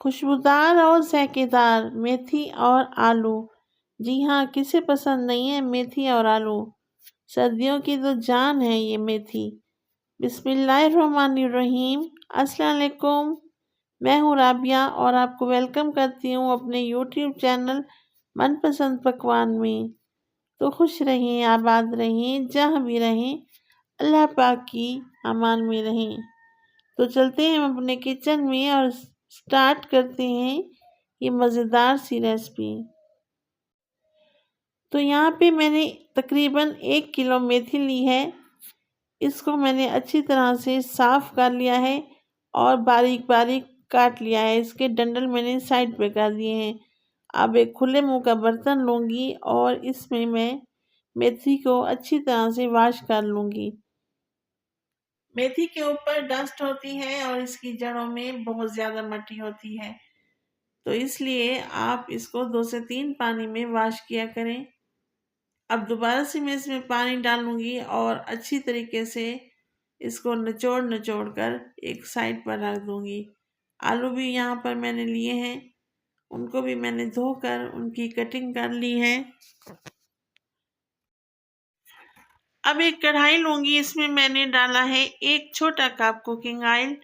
खुशबूदार और सहकेदार मेथी और आलू। जी हाँ, किसे पसंद नहीं है मेथी और आलू। सर्दियों की तो जान है ये मेथी। बिस्मिल्लाहिर्रहमानिर्रहीम। अस्सलाम वालेकुम। मैं हूँ राबिया और आपको वेलकम करती हूँ अपने यूट्यूब चैनल मनपसंद पकवान में। तो खुश रहें, आबाद रहें, जहाँ भी रहें, अल्लाह पाक की अमान में रहें। तो चलते हैं हम अपने किचन में और स्टार्ट करते हैं ये मज़ेदार सी रेसिपी। तो यहाँ पे मैंने तकरीबन 1 किलो मेथी ली है। इसको मैंने अच्छी तरह से साफ़ कर लिया है और बारीक बारीक काट लिया है। इसके डंडल मैंने साइड पे कर दिए हैं। अब एक खुले मुंह का बर्तन लूँगी और इसमें मैं मेथी को अच्छी तरह से वॉश कर लूँगी। मेथी के ऊपर डस्ट होती है और इसकी जड़ों में बहुत ज़्यादा मट्टी होती है, तो इसलिए आप इसको 2 से 3 पानी में वॉश किया करें। अब दोबारा से मैं इसमें पानी डालूंगी और अच्छी तरीके से इसको निचोड़ निचोड़ कर एक साइड पर रख दूंगी। आलू भी यहाँ पर मैंने लिए हैं, उनको भी मैंने धोकर उनकी कटिंग कर ली है। अब एक कढ़ाई लूंगी, इसमें मैंने डाला है 1 छोटा कप कुकिंग ऑयल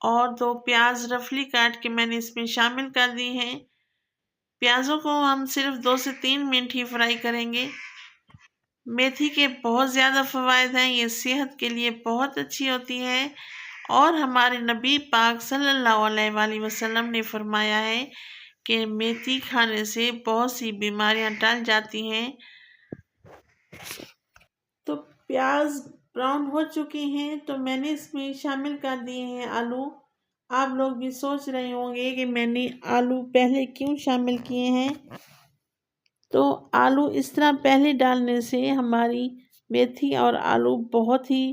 और 2 प्याज रफली काट के मैंने इसमें शामिल कर दी हैं। प्याज़ों को हम सिर्फ 2 से 3 मिनट ही फ्राई करेंगे। मेथी के बहुत ज़्यादा फ़वाइद हैं, ये सेहत के लिए बहुत अच्छी होती है और हमारे नबी पाक सल्लल्लाहु अलैहि वसल्लम ने फरमाया है कि मेथी खाने से बहुत सी बीमारियां टल जाती हैं। तो प्याज ब्राउन हो चुके हैं तो मैंने इसमें शामिल कर दिए हैं आलू। आप लोग भी सोच रहे होंगे कि मैंने आलू पहले क्यों शामिल किए हैं। तो आलू इस तरह पहले डालने से हमारी मेथी और आलू बहुत ही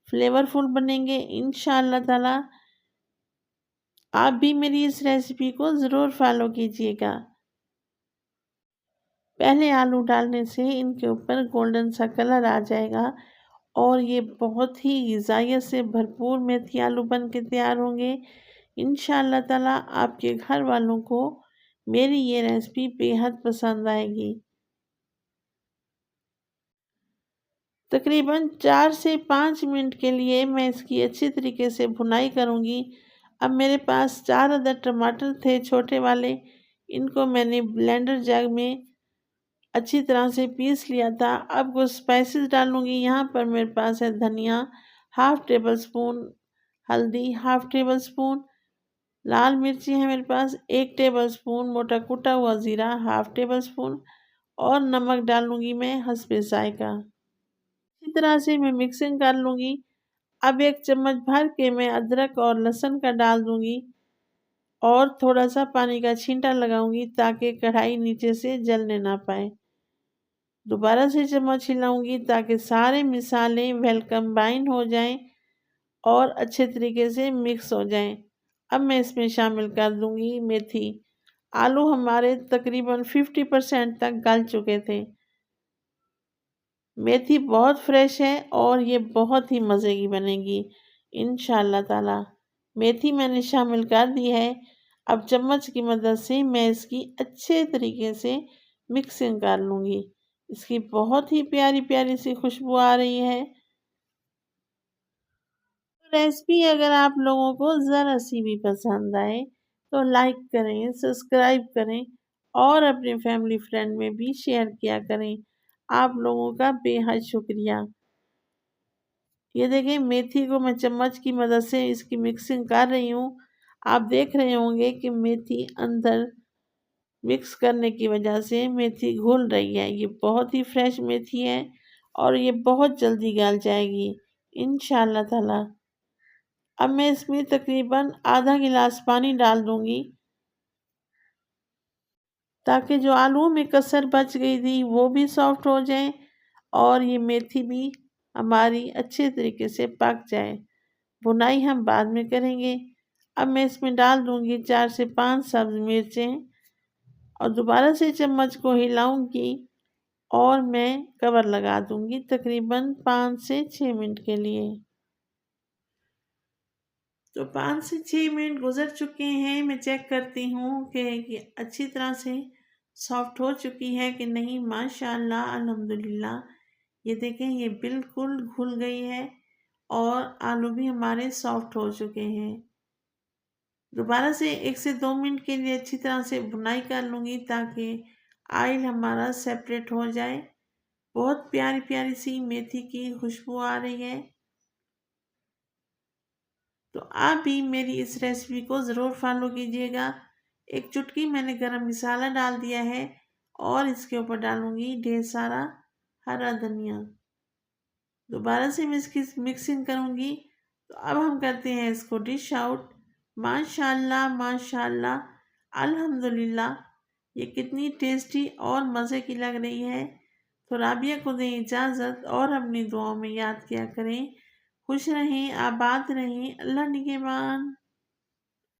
फ्लेवरफुल बनेंगे इंशाअल्लाह ताला। आप भी मेरी इस रेसिपी को ज़रूर फॉलो कीजिएगा। पहले आलू डालने से इनके ऊपर गोल्डन सा कलर आ जाएगा और ये बहुत ही ग़िज़ाइयत से भरपूर मेथी आलू बन के तैयार होंगे इंशाअल्लाह ताला। आपके घर वालों को मेरी ये रेसिपी बेहद पसंद आएगी। तकरीबन 4 से 5 मिनट के लिए मैं इसकी अच्छी तरीके से भुनाई करूंगी। अब मेरे पास 4 अदद टमाटर थे छोटे वाले, इनको मैंने ब्लेंडर जग में अच्छी तरह से पीस लिया था। अब कुछ स्पाइसेस डालूंगी। यहाँ पर मेरे पास है धनिया हाफ़ टेबल स्पून, हल्दी हाफ़ टेबल स्पून, लाल मिर्ची है मेरे पास 1 टेबल स्पून, मोटा कुटा हुआ ज़ीरा हाफ़ टेबल स्पून और नमक डालूंगी मैं हस्बे जायका। इसी तरह से मैं मिक्सिंग कर लूँगी। अब 1 चम्मच भर के मैं अदरक और लहसुन का डाल दूँगी और थोड़ा सा पानी का छींटा लगाऊंगी ताकि कढ़ाई नीचे से जलने ना पाए। दोबारा से चम्मच हिलाऊंगी ताकि सारे मसाले वेल कंबाइन हो जाएं और अच्छे तरीके से मिक्स हो जाएं। अब मैं इसमें शामिल कर दूँगी मेथी। आलू हमारे तकरीबन 50% तक गल चुके थे। मेथी बहुत फ्रेश है और ये बहुत ही मज़े की बनेगी इंशाअल्लाह ताला। मेथी मैंने शामिल कर दी है। अब चम्मच की मदद से मैं इसकी अच्छे तरीके से मिक्सिंग कर लूँगी। इसकी बहुत ही प्यारी प्यारी सी खुशबू आ रही है। रेसिपी अगर आप लोगों को ज़रा सी भी पसंद आए तो लाइक करें, सब्सक्राइब करें और अपने फैमिली फ्रेंड में भी शेयर किया करें। आप लोगों का बेहद शुक्रिया। ये देखें मेथी को मैं चम्मच की मदद से इसकी मिक्सिंग कर रही हूँ। आप देख रहे होंगे कि मेथी अंदर मिक्स करने की वजह से मेथी घुल रही है। ये बहुत ही फ्रेश मेथी है और ये बहुत जल्दी गल जाएगी इंशाअल्लाह ताला। अब मैं इसमें तकरीबन आधा गिलास पानी डाल दूँगी ताकि जो आलू में कसर बच गई थी वो भी सॉफ्ट हो जाए और ये मेथी भी हमारी अच्छे तरीके से पक जाए। भुनाई हम बाद में करेंगे। अब मैं इसमें डाल दूँगी 4 से 5 सब्ज़ मिर्चें और दोबारा से चम्मच को हिलाऊंगी और मैं कवर लगा दूँगी तकरीबन 5 से 6 मिनट के लिए। तो 5 से 6 मिनट गुजर चुके हैं। मैं चेक करती हूँ कि अच्छी तरह से सॉफ्ट हो चुकी है कि नहीं। माशाल्लाह अल्हम्दुलिल्लाह, ये देखें ये बिल्कुल घुल गई है और आलू भी हमारे सॉफ्ट हो चुके हैं। दोबारा से 1 से 2 मिनट के लिए अच्छी तरह से भुनाई कर लूँगी ताकि ऑयल हमारा सेपरेट हो जाए। बहुत प्यारी प्यारी सी मेथी की खुशबू आ रही है। तो आप भी मेरी इस रेसिपी को ज़रूर फॉलो कीजिएगा। एक चुटकी मैंने गरम मसाला डाल दिया है और इसके ऊपर डालूँगी ढेर सारा हरा धनिया। दोबारा से मैं इसकी मिक्सिंग करूँगी। तो अब हम करते हैं इसको डिश आउट। माशाल्लाह माशाल्लाह अल्हम्दुलिल्लाह, ये कितनी टेस्टी और मज़े की लग रही है। तो राबिया को दें इजाज़त और अपनी दुआओं में याद किया करें। खुश रहें, आबाद रहें। अल्लाह निगहबान।